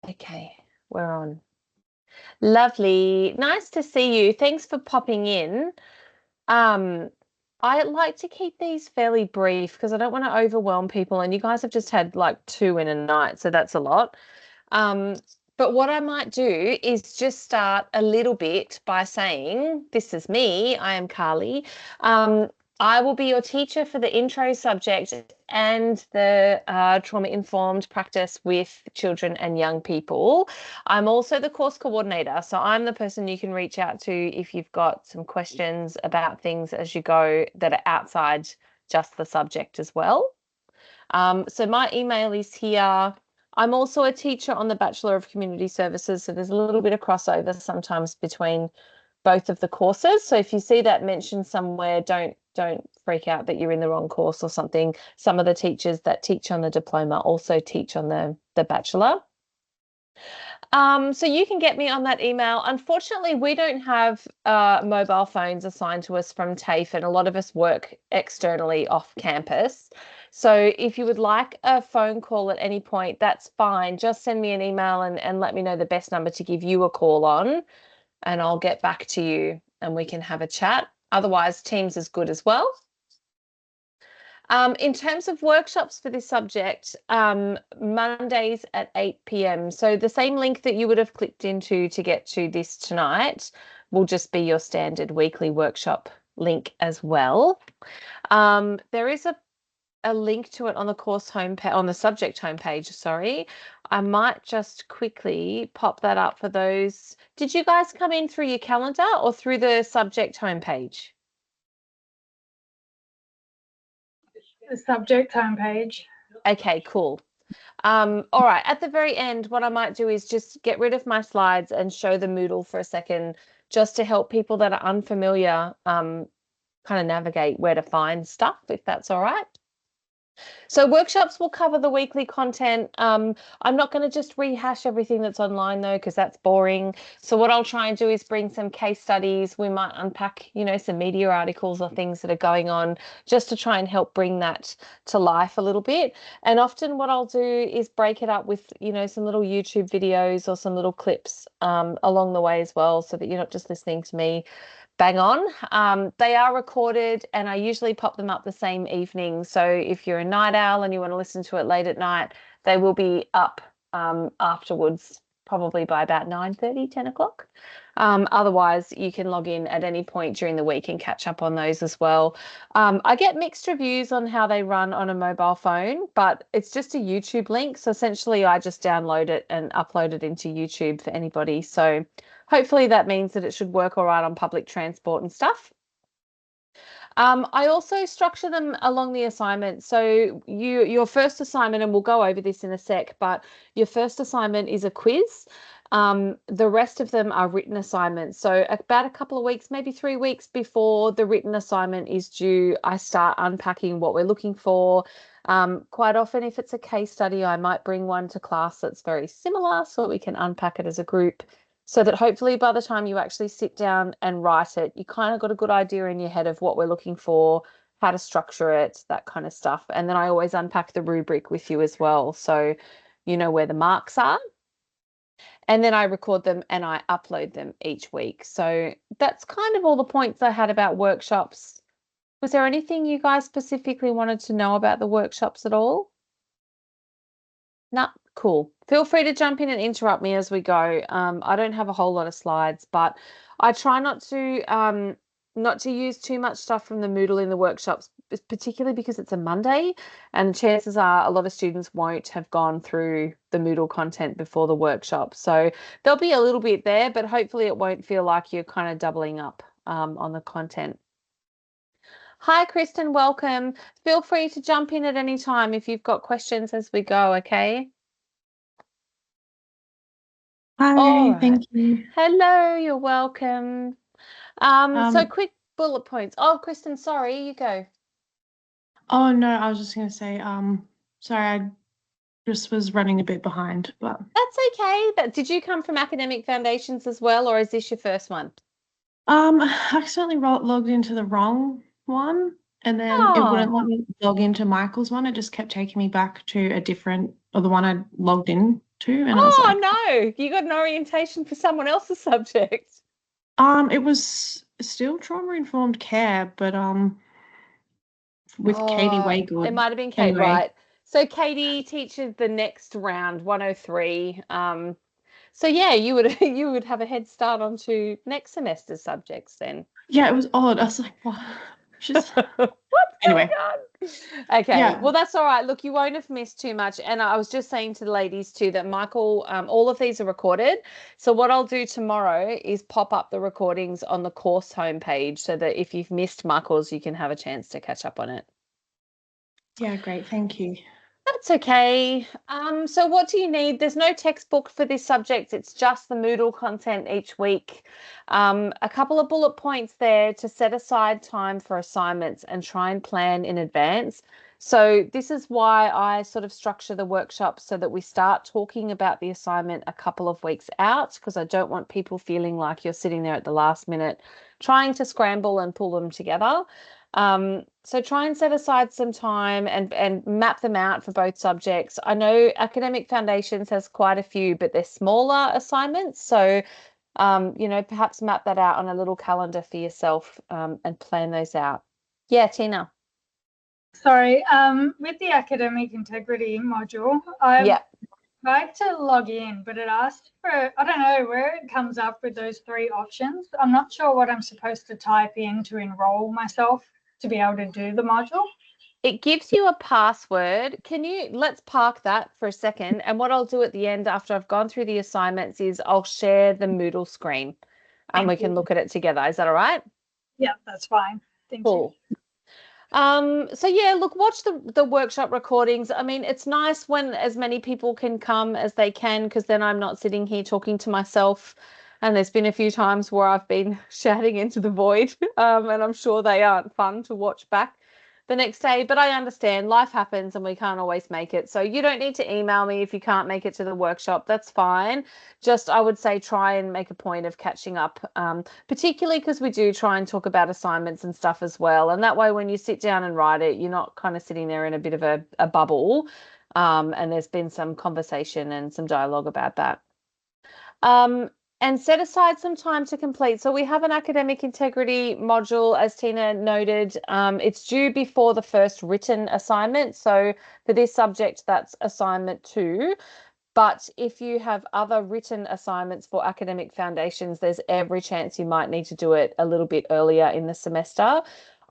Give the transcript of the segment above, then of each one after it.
Okay, we're on. Lovely. Nice to see you. Thanks for popping in. I like to keep these fairly brief because I don't want to overwhelm people, and you guys have just had like 2 in a night, so that's a lot. Um, but what I might do is just start a little bit by saying, this is me, I am Carly. Um, I will be your teacher for the intro subject and the trauma-informed practice with children and young people. I'm also the course coordinator, so I'm the person you can reach out to if you've got some questions about things as you go that are outside just the subject as well. So my email is here. I'm also a teacher on the Bachelor of Community Services, so there's a little bit of crossover sometimes between both of the courses. So if you see that mentioned somewhere, don't freak out that you're in the wrong course or something. Some of the teachers that teach on the diploma also teach on the Bachelor. So you can get me on that email. Unfortunately, we don't have mobile phones assigned to us from TAFE, and a lot of us work externally off campus. So if you would like a phone call at any point, that's fine. Just send me an email and let me know the best number to give you a call on, and I'll get back to you and we can have a chat. Otherwise, Teams is good as well. In terms of workshops for this subject, Mondays at 8 p.m. So the same link that you would have clicked into to get to this tonight will just be your standard weekly workshop link as well. There is a link to it on the course homepage, on the subject homepage, sorry. I might just quickly pop that up for those. Did you guys come in through your calendar or through the subject homepage? The subject homepage. Okay, cool. All right, at the very end, what I might do is just get rid of my slides and show the Moodle for a second, just to help people that are unfamiliar kind of navigate where to find stuff, if that's all right. So workshops will cover the weekly content. I'm not going to just rehash everything that's online though, because that's boring. So what I'll try and do is bring some case studies. We might unpack, some media articles or things that are going on just to try and help bring that to life a little bit. And often what I'll do is break it up with, some little YouTube videos or some little clips along the way as well, so that you're not just listening to me bang on. They are recorded and I usually pop them up the same evening. So if you're a night owl and you want to listen to it late at night, they will be up afterwards, probably by about 9:30, 10 o'clock. Otherwise, you can log in at any point during the week and catch up on those as well. I get mixed reviews on how they run on a mobile phone, but it's just a YouTube link. So essentially, I just download it and upload it into YouTube for anybody. So hopefully that means that it should work all right on public transport and stuff. I also structure them along the assignment. So your first assignment, and we'll go over this in a sec, but your first assignment is a quiz. The rest of them are written assignments. So about a couple of weeks, maybe 3 weeks before the written assignment is due, I start unpacking what we're looking for. Quite often, if it's a case study, I might bring one to class that's very similar so we can unpack it as a group, so that hopefully by the time you actually sit down and write it, you kind of got a good idea in your head of what we're looking for, how to structure it, that kind of stuff. And then I always unpack the rubric with you as well, so you know where the marks are. And then I record them and I upload them each week. So that's kind of all the points I had about workshops. Was there anything you guys specifically wanted to know about the workshops at all? No, cool. Feel free to jump in and interrupt me as we go. I don't have a whole lot of slides, but I try not to use too much stuff from the Moodle in the workshops, particularly because it's a Monday, and chances are a lot of students won't have gone through the Moodle content before the workshop. So there'll be a little bit there, but hopefully it won't feel like you're kind of doubling up on the content. Hi, Kristen, welcome. Feel free to jump in at any time if you've got questions as we go, okay? Hi, thank you. Hello, you're welcome. So quick bullet points. Oh, Kristen, sorry, you go. Oh, no, I was just going to say, sorry, I just was running a bit behind, but. That's okay. Did you come from Academic Foundations as well, or is this your first one? I accidentally logged into the wrong one, and then it wouldn't let me log into Michael's one. It just kept taking me back to the one I logged in too, and I was like, Oh no, you got an orientation for someone else's subject. it was still trauma-informed care, but with Katie Oh, it Waygood. might have been Kate, Anyway, right? So Katie teaches the next round, 103. So yeah, you would you would have a head start onto next semester's subjects then. yeah, it was odd. I was like, what? She's What's anyway, going on? Okay, yeah, well that's all right. Look, you won't have missed too much. And I was just saying to the ladies too that Michael, all of these are recorded. So what I'll do tomorrow is pop up the recordings on the course homepage so that if you've missed Michael's, you can have a chance to catch up on it. yeah, great, thank you. That's okay. So what do you need? There's no textbook for this subject. It's just the Moodle content each week. A couple of bullet points there to set aside time for assignments and try and plan in advance. So this is why I sort of structure the workshop so that we start talking about the assignment a couple of weeks out, because I don't want people feeling like you're sitting there at the last minute trying to scramble and pull them together. So try and set aside some time and map them out for both subjects. I know Academic Foundations has quite a few, but they're smaller assignments. So, perhaps map that out on a little calendar for yourself, and plan those out. Yeah, Tina. Sorry, with the academic integrity module, I've Yeah. tried to log in, but it asked for, I don't know where it comes up with those three options. I'm not sure what I'm supposed to type in to enroll myself to be able to do the module. It gives you a password. Let's park that for a second. And what I'll do at the end after I've gone through the assignments is I'll share the Moodle screen and we can look at it together. Is that all right? Yeah, that's fine. Thank Cool. you. So yeah, look, watch the workshop recordings. I mean, it's nice when as many people can come as they can, because then I'm not sitting here talking to myself. And there's been a few times where I've been shouting into the void, and I'm sure they aren't fun to watch back the next day. But I understand life happens and we can't always make it. So you don't need to email me if you can't make it to the workshop. That's fine. Just I would say try and make a point of catching up, particularly because we do try and talk about assignments and stuff as well. And that way, when you sit down and write it, you're not kind of sitting there in a bit of a bubble. And there's been some conversation and some dialogue about that. And set aside some time to complete. So we have an academic integrity module, as Tina noted. It's due before the first written assignment. So for this subject, that's assignment 2. But if you have other written assignments for academic foundations, there's every chance you might need to do it a little bit earlier in the semester.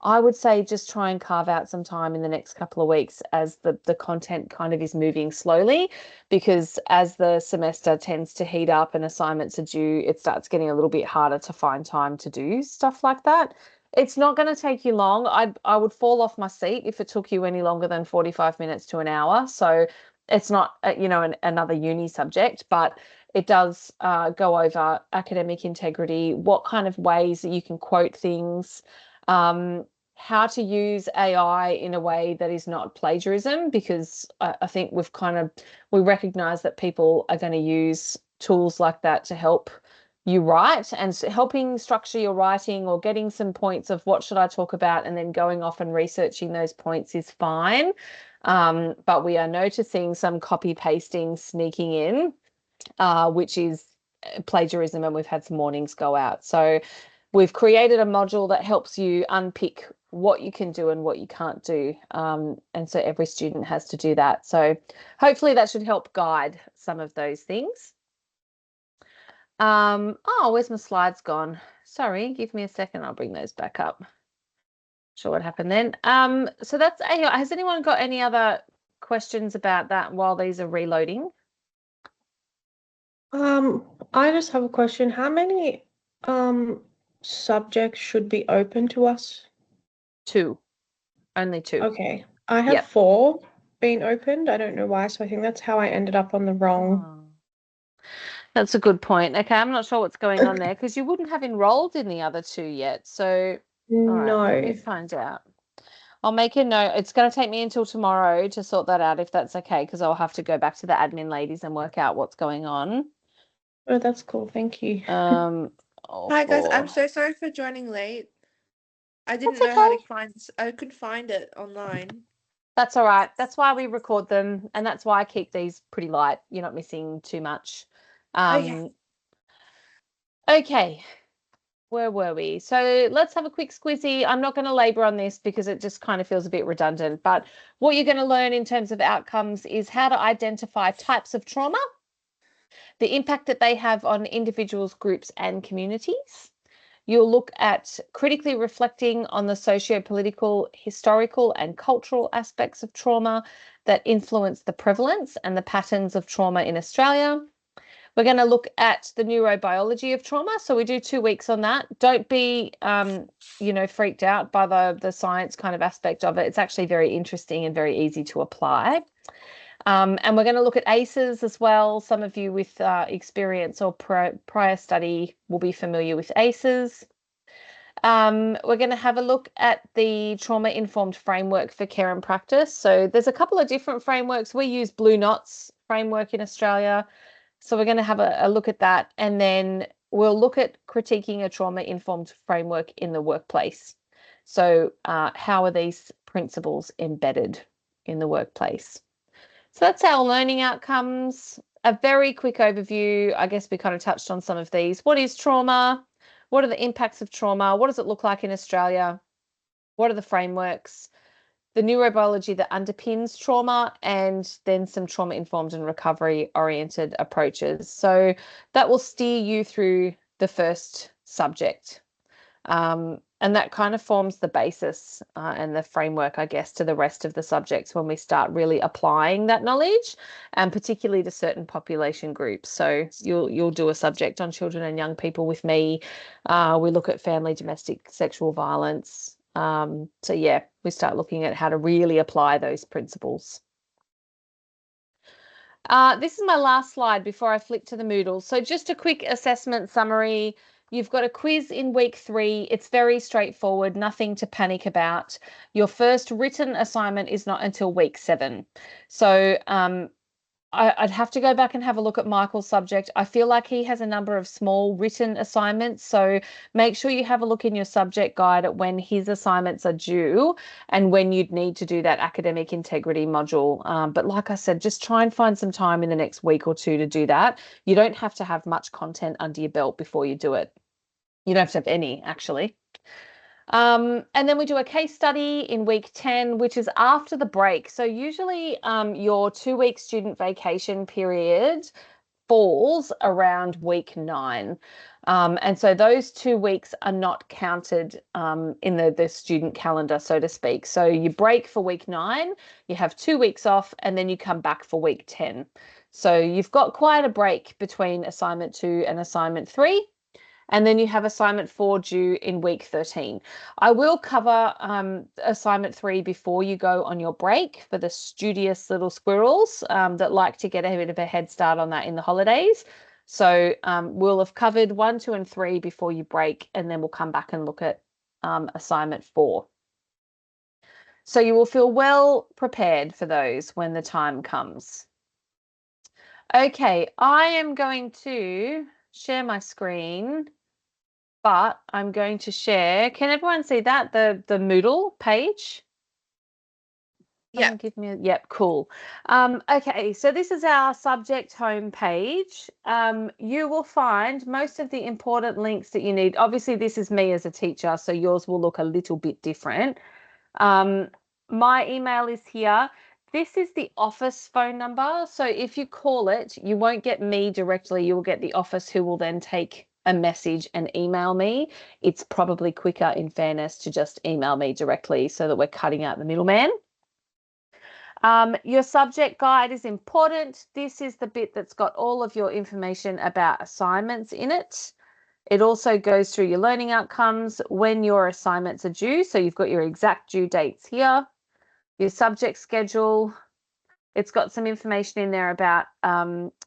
I would say just try and carve out some time in the next couple of weeks as the content kind of is moving slowly, because as the semester tends to heat up and assignments are due, it starts getting a little bit harder to find time to do stuff like that. It's not going to take you long. I would fall off my seat if it took you any longer than 45 minutes to an hour. So it's not, another uni subject, but it does go over academic integrity, what kind of ways that you can quote things, how to use AI in a way that is not plagiarism, because I think we recognize that people are going to use tools like that to help you write, and helping structure your writing or getting some points of what should I talk about and then going off and researching those points is fine. But we are noticing some copy pasting sneaking in, which is plagiarism, and we've had some warnings go out. So we've created a module that helps you unpick what you can do and what you can't do. And so every student has to do that. So hopefully that should help guide some of those things. Where's my slides gone? Sorry, give me a second. I'll bring those back up. Sure what happened then. So that's AI. Has anyone got any other questions about that while these are reloading? I just have a question. How many subjects should be open to us? 2. Only 2. Okay. I have Yep. 4 being opened. I don't know why, so I think that's how I ended up on the wrong. Oh, that's a good point. Okay, I'm not sure what's going on there, because you wouldn't have enrolled in the other 2 yet. So, all right, let me No. find out. I'll make a note. It's going to take me until tomorrow to sort that out, if that's okay, because I'll have to go back to the admin ladies and work out what's going on. Oh, that's cool. Thank you. Hi guys, I'm so sorry for joining late. I didn't That's know how to okay. I couldn't find it online. That's all right. That's why we record them, and that's why I keep these pretty light. You're not missing too much. Okay. Where were we? So let's have a quick squizzy. I'm not going to labor on this because it just kind of feels a bit redundant, but what you're going to learn in terms of outcomes is how to identify types of trauma, the impact that they have on individuals, groups, and communities. You'll look at critically reflecting on the socio-political, historical, and cultural aspects of trauma that influence the prevalence and the patterns of trauma in Australia. We're going to look at the neurobiology of trauma. So we do 2 weeks on that. Don't be, freaked out by the science kind of aspect of it. It's actually very interesting and very easy to apply. And we're going to look at ACEs as well. Some of you with experience or prior study will be familiar with ACEs. We're going to have a look at the trauma-informed framework for care and practice. So there's a couple of different frameworks. We use Blue Knots framework in Australia. So we're going to have a look at that. And then we'll look at critiquing a trauma-informed framework in the workplace. So how are these principles embedded in the workplace? So that's our learning outcomes. A very quick overview. I guess we kind of touched on some of these. What is trauma? What are the impacts of trauma? What does it look like in Australia? What are the frameworks? The neurobiology that underpins trauma, and then some trauma-informed and recovery-oriented approaches. So that will steer you through the first subject. And that kind of forms the basis and the framework, I guess, to the rest of the subjects when we start really applying that knowledge, and particularly to certain population groups. So you'll do a subject on children and young people with me. We look at family domestic sexual violence. So yeah, we start looking at how to really apply those principles. This is my last slide before I flick to the Moodle. So just a quick assessment summary. You've got a quiz in week 3. It's very straightforward, nothing to panic about. Your first written assignment is not until week 7. So I'd have to go back and have a look at Michael's subject. I feel like he has a number of small written assignments. So make sure you have a look in your subject guide at when his assignments are due and when you'd need to do that academic integrity module. But like I said, just try and find some time in the next week or 2 to do that. You don't have to have much content under your belt before you do it. You don't have to have any, actually. And then we do a case study in week 10, which is after the break. So usually your 2-week student vacation period falls around week 9. And so those 2 weeks are not counted in the student calendar, so to speak. So you break for week 9, you have 2 weeks off, and then you come back for week 10. So you've got quite a break between assignment 2 and assignment 3. And then you have assignment 4 due in week 13. I will cover assignment 3 before you go on your break for the studious little squirrels that like to get a bit of a head start on that in the holidays. So we'll have covered 1, 2, and 3 before you break, and then we'll come back and look at assignment 4. So you will feel well prepared for those when the time comes. Okay, I am going to share my screen. But I'm going to share. Can everyone see that? The Moodle page? Yeah. Give me yep, cool. Okay, so this is our subject home page. You will find most of the important links that you need. Obviously, this is me as a teacher, so yours will look a little bit different. My email is here. This is the office phone number. So if you call it, you won't get me directly. You will get the office, who will then take a message and email me. It's probably quicker, in fairness, to just email me directly so that we're cutting out the middleman. Your subject guide is important. This is the bit that's got all of your information about assignments in it. It also goes through your learning outcomes, when your assignments are due. So you've got your exact due dates here, your subject schedule. It's got some information in there about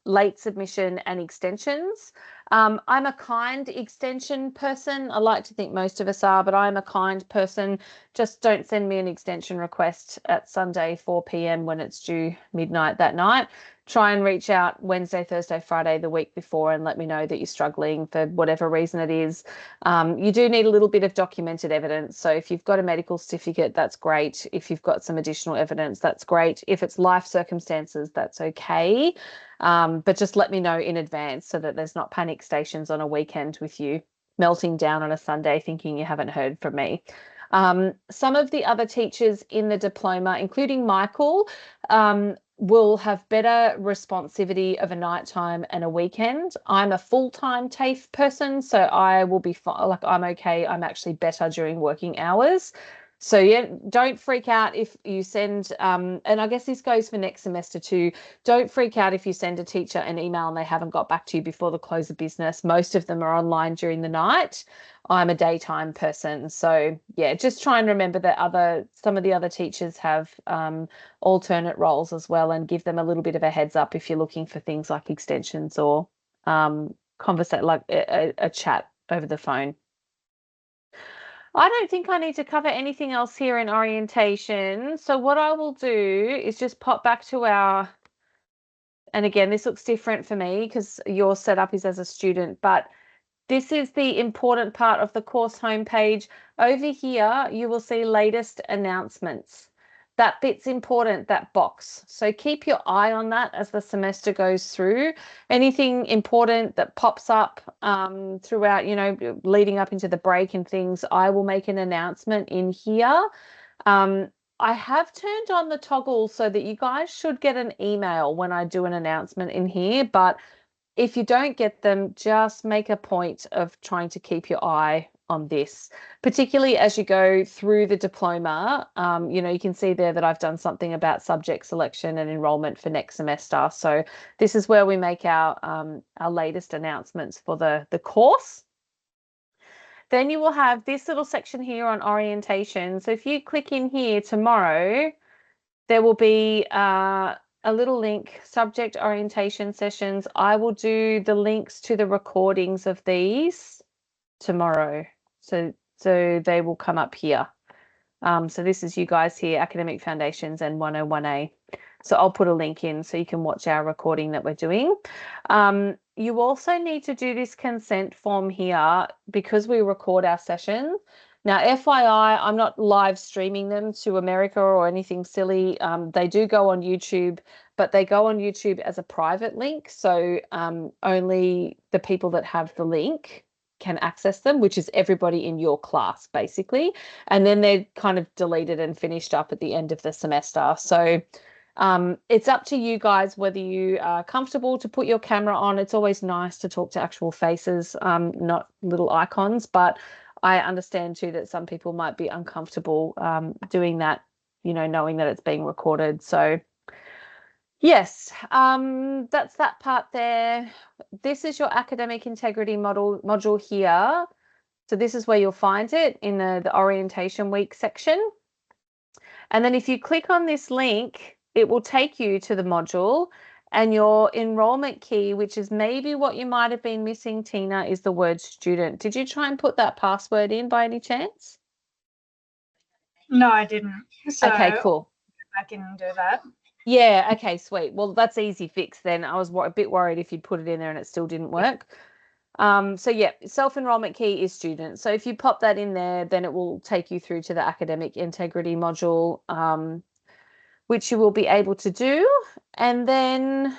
late submission and extensions. I'm a kind extension person. I like to think most of us are, but I'm a kind person. Just don't send me an extension request at Sunday 4 p.m. when it's due midnight that night. try and reach out Wednesday, Thursday, Friday, the week before, and let me know that you're struggling for whatever reason it is. You do need a little bit of documented evidence. So if you've got a medical certificate, that's great. If you've got some additional evidence, that's great. If it's life circumstances, that's okay. But just let me know in advance so that there's not panic stations on a weekend with you melting down on a Sunday thinking you haven't heard from me. Some of the other teachers in the diploma, including Michael, will have better responsivity of a nighttime and a weekend. I'm a full-time TAFE person, so I will be fine. Like, I'm okay. I'm actually better during working hours. So yeah, don't freak out if you send, and I guess this goes for next semester too. Don't freak out if you send a teacher an email and they haven't got back to you before the close of business. Most of them are online during the night. I'm a daytime person. So yeah, just try and remember that some of the other teachers have alternate roles as well, and give them a little bit of a heads up if you're looking for things like extensions or conversate, like a chat over the phone. I don't think I need to cover anything else here in orientation. So what I will do is just pop back to and again, this looks different for me because your setup is as a student, but this is the important part of the course homepage. Over here, you will see latest announcements. That bit's important, that box. So keep your eye on that as the semester goes through. Anything important that pops up throughout, leading up into the break and things, I will make an announcement in here. I have turned on the toggle so that you guys should get an email when I do an announcement in here, but if you don't get them, just make a point of trying to keep your eye on this, particularly as you go through the diploma. You can see there that I've done something about subject selection and enrollment for next semester. So this is where we make our latest announcements for the course. Then you will have this little section here on orientation. So if you click in here tomorrow, there will be a little link, subject orientation sessions. I will do the links to the recordings of these tomorrow. So they will come up here. So this is you guys here, Academic Foundations and 101A. So I'll put a link in so you can watch our recording that we're doing. You also need to do this consent form here because we record our sessions. Now, FYI, I'm not live streaming them to America or anything silly. They do go on YouTube, but they go on YouTube as a private link. So only the people that have the link can access them, which is everybody in your class, basically. And then they're kind of deleted and finished up at the end of the semester. So it's up to you guys whether you are comfortable to put your camera on. It's always nice to talk to actual faces, not little icons, but I understand too that some people might be uncomfortable doing that, knowing that it's being recorded. So yes, that's that part there. This is your academic integrity module here. So this is where you'll find it in the orientation week section. And then if you click on this link, it will take you to the module, and your enrollment key, which is maybe what you might have been missing, Tina, is the word student. Did you try and put that password in by any chance? No, I didn't. So okay, cool. I can do that. Yeah, okay, sweet. Well, that's easy fix then. I was a bit worried if you'd put it in there and it still didn't work. So yeah, self-enrollment key is student. So if you pop that in there, then it will take you through to the academic integrity module, which you will be able to do. And then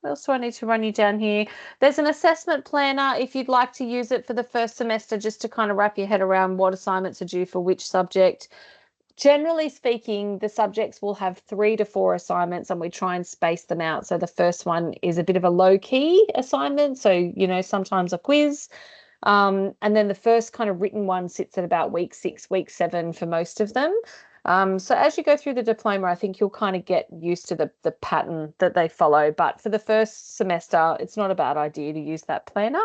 what else do I need to run you down here? There's an assessment planner if you'd like to use it for the first semester, just to kind of wrap your head around what assignments are due for which subject. Generally speaking, the subjects will have 3 to 4 assignments, and we try and space them out. So the first one is a bit of a low-key assignment, so, sometimes a quiz. And then the first kind of written one sits at about week 6, week 7 for most of them. So as you go through the diploma, I think you'll kind of get used to the pattern that they follow. But for the first semester, it's not a bad idea to use that planner.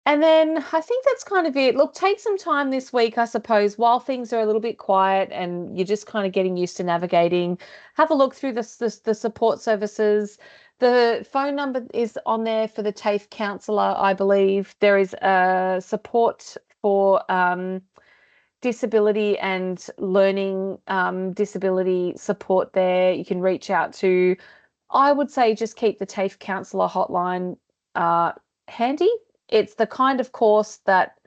And then I think that's kind of it. Look, take some time this week, I suppose, while things are a little bit quiet and you're just kind of getting used to navigating. Have a look through the support services. The phone number is on there for the TAFE counsellor, I believe. There is a support for disability and learning disability support there. You can reach out to, I would say, just keep the TAFE counsellor hotline handy. It's the kind of course that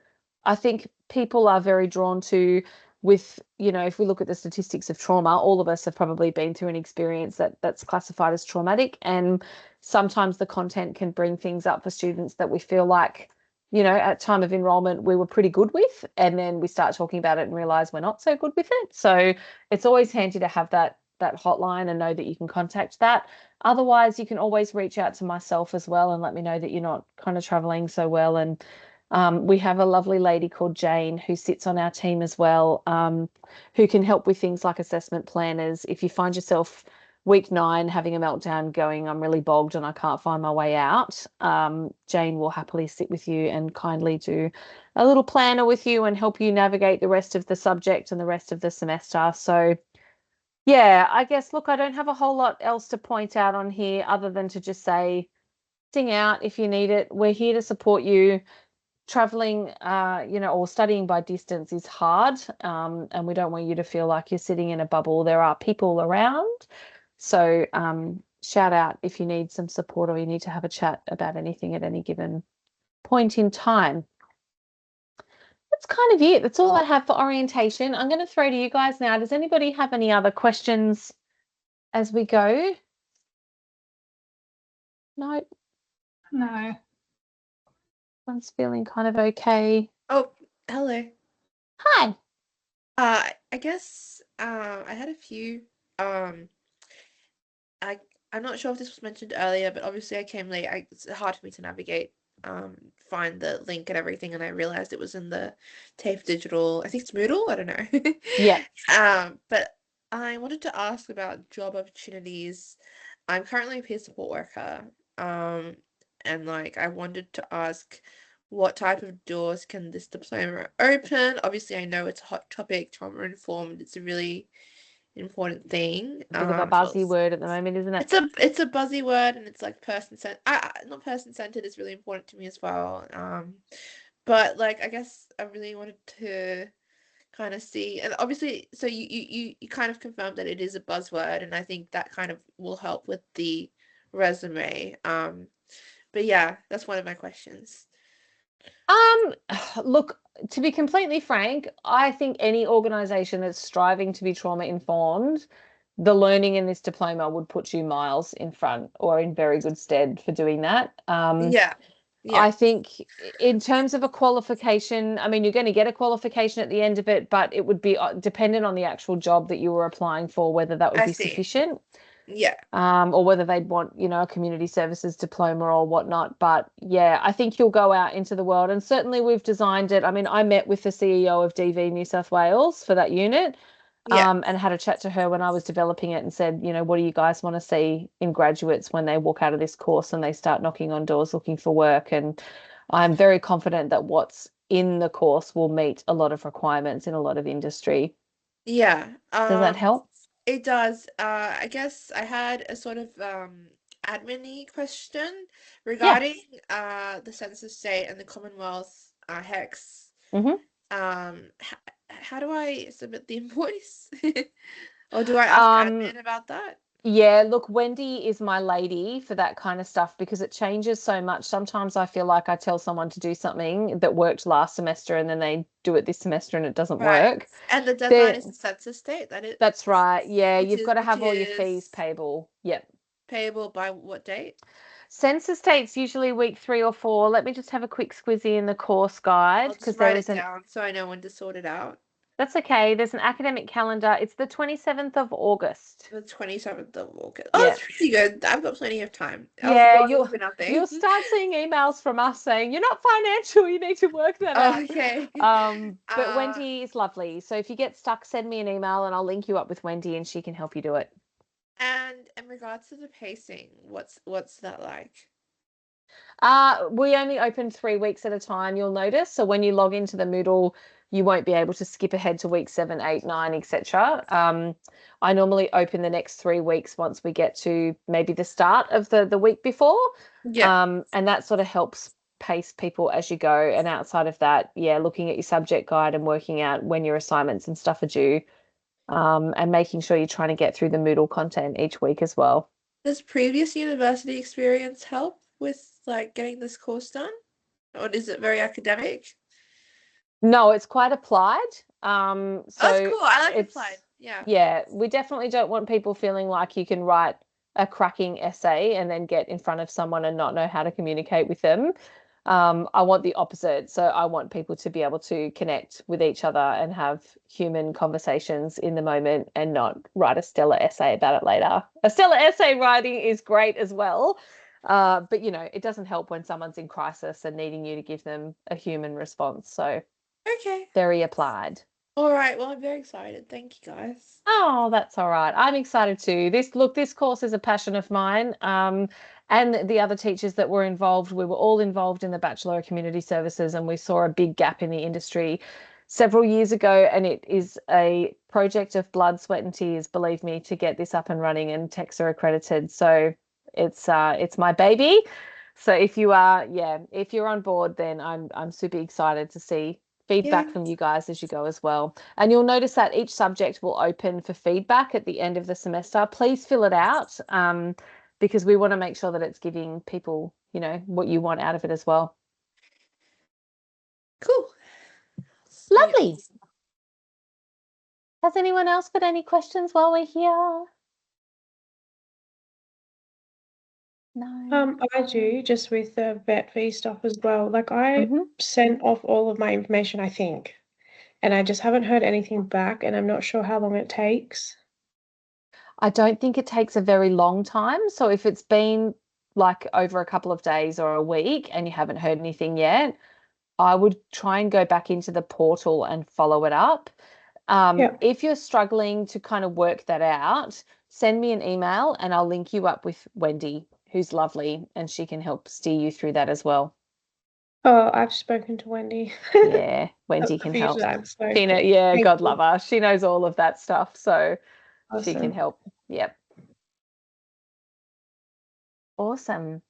I think people are very drawn to with, if we look at the statistics of trauma, all of us have probably been through an experience that's classified as traumatic. And sometimes the content can bring things up for students that we feel like, at time of enrollment, we were pretty good with, and then we start talking about it and realize we're not so good with it. So it's always handy to have that hotline and know that you can contact that. Otherwise, you can always reach out to myself as well and let me know that you're not kind of traveling so well. And we have a lovely lady called Jane who sits on our team as well, who can help with things like assessment planners. If you find yourself week 9 having a meltdown going, I'm really bogged and I can't find my way out, Jane will happily sit with you and kindly do a little planner with you and help you navigate the rest of the subject and the rest of the semester. So yeah, I guess, look, I don't have a whole lot else to point out on here other than to just say, sing out if you need it. We're here to support you. Traveling, or studying by distance is hard, and we don't want you to feel like you're sitting in a bubble. There are people around. So shout out if you need some support or you need to have a chat about anything at any given point in time. That's kind of it. That's all I have for orientation. I'm going to throw to you guys now. Does anybody have any other questions as we go? No, No. everyone's feeling kind of okay. Oh, hello. Hi. I guess I had a few. I'm not sure if this was mentioned earlier, but obviously I came late. It's hard for me to navigate, find the link and everything, and I realized it was in the TAFE Digital. I think it's Moodle. I don't know. Yeah. But I wanted to ask about job opportunities. I'm currently a peer support worker. And I wanted to ask, what type of doors can this diploma open? Obviously, I know it's a hot topic, trauma informed. It's a really important thing. A bit of a buzzy word at the moment, isn't it? It's a buzzy word, and it's like not person centered is really important to me as well. But I guess I really wanted to kind of see, and obviously, so you kind of confirmed that it is a buzzword, and I think that kind of will help with the resume. But yeah, that's one of my questions. Look, to be completely frank, I think any organization that's striving to be trauma informed, the learning in this diploma would put you miles in front or in very good stead for doing that. Yeah. I think in terms of a qualification, I mean, you're going to get a qualification at the end of it, but it would be dependent on the actual job that you were applying for, whether that would be sufficient. Yeah. Or whether they'd want, a community services diploma or whatnot. But yeah, I think you'll go out into the world, and certainly we've designed it. I mean, I met with the CEO of DV New South Wales for that unit, and had a chat to her when I was developing it and said, what do you guys want to see in graduates when they walk out of this course and they start knocking on doors looking for work? And I'm very confident that what's in the course will meet a lot of requirements in a lot of industry. Yeah. Does that help? It does. I guess I had a sort of admin-y question regarding the census state and the Commonwealth HEX. How do I submit the invoice? Or do I ask admin about that? Yeah, look, Wendy is my lady for that kind of stuff because it changes so much. Sometimes I feel like I tell someone to do something that worked last semester and then they do it this semester and it doesn't work. And the deadline is the census date. That's right. Yeah, you've got to have all your fees payable. Yep. Payable by what date? Census date's usually week 3 or 4. Let me just have a quick squizzy in the course guide. I'll just write it down so I know when to sort it out. That's okay. There's an academic calendar. It's the 27th of August. The 27th of August. Oh, that's pretty good. I've got plenty of time. You'll start seeing emails from us saying, you're not financial, you need to work that out. Okay. But Wendy is lovely. So if you get stuck, send me an email and I'll link you up with Wendy and she can help you do it. And in regards to the pacing, what's that like? We only open 3 weeks at a time, you'll notice. So when you log into the Moodle, you won't be able to skip ahead to week 7, 8, 9, etc. I normally open the next 3 weeks once we get to maybe the start of the week before. Yeah. And that sort of helps pace people as you go. And outside of that, yeah, looking at your subject guide and working out when your assignments and stuff are due, and making sure you're trying to get through the Moodle content each week as well. Does previous university experience help with like getting this course done? Or is it very academic? No, it's quite applied. So Oh, that's cool. I like it's, applied. Yeah. yeah, we definitely don't want people feeling like you can write a cracking essay and then get in front of someone and not know how to communicate with them. I want the opposite. So I want people to be able to connect with each other and have human conversations in the moment and not write a stellar essay about it later. A stellar essay writing is great as well. But, you know, it doesn't help when someone's in crisis and needing you to give them a human response. So Okay. very applied. All right. Well, I'm very excited. Thank you, guys. Oh, that's all right. I'm excited too. This course is a passion of mine. And the other teachers that were involved, we were all involved in the Bachelor of Community Services, and we saw a big gap in the industry several years ago. And it is a project of blood, sweat, and tears, believe me, to get this up and running and TEXA accredited. So it's my baby. So if you're on board, then I'm super excited to see feedback from you guys as you go as well. And you'll notice that each subject will open for feedback at the end of the semester. Please fill it out, because we want to make sure that it's giving people, you know, what you want out of it as well. Cool. Lovely. Has anyone else got any questions while we're here? No. I do, just with the vet fee stuff as well. Like I sent off all of my information, I think, and I just haven't heard anything back, and I'm not sure how long it takes. I don't think it takes a very long time. So if it's been like over a couple of days or a week and you haven't heard anything yet, I would try and go back into the portal and follow it up. If you're struggling to kind of work that out, send me an email and I'll link you up with Wendy, who's lovely, and she can help steer you through that as well. Oh, I've spoken to Wendy. Yeah, Wendy can help. So Tina, yeah, God love her. She knows all of that stuff, so she can help. Yep. Awesome.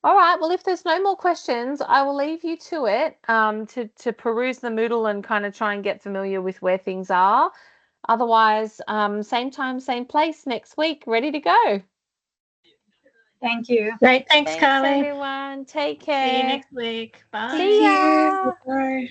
All right. Well, if there's no more questions, I will leave you to it, to peruse the Moodle and kind of try and get familiar with where things are. Otherwise, same time, same place next week, ready to go. Thank you. Great. Thanks, Carly. Everyone. Take care. See you next week. Bye. See ya. Bye.